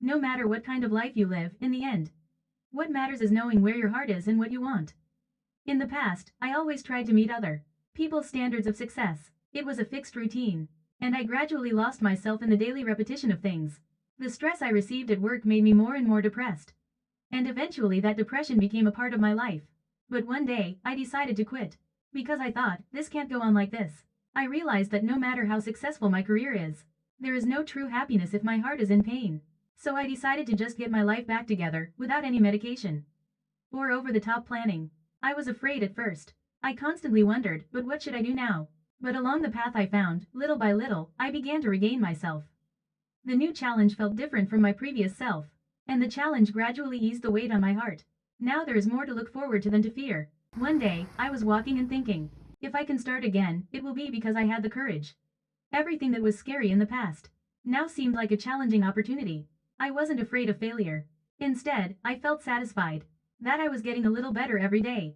no matter what kind of life you live, in the end. What matters is knowing where your heart is and what you want. In the past, I always tried to meet other people's standards of success. It was a fixed routine. And I gradually lost myself in the daily repetition of things. The stress I received at work made me more and more depressed. And eventually that depression became a part of my life. But one day, I decided to quit. Because I thought, this can't go on like this. I realized that no matter how successful my career is, there is no true happiness if my heart is in pain. So I decided to just get my life back together, without any medication or over-the-top planning. I was afraid at first. I constantly wondered, but what should I do now? But along the path I found, little by little, I began to regain myself. The new challenge felt different from my previous self. And the challenge gradually eased the weight on my heart. Now there is more to look forward to than to fear. One day, I was walking and thinking, if I can start again, it will be because I had the courage. Everything that was scary in the past now seemed like a challenging opportunity. I wasn't afraid of failure. Instead, I felt satisfied that I was getting a little better every day.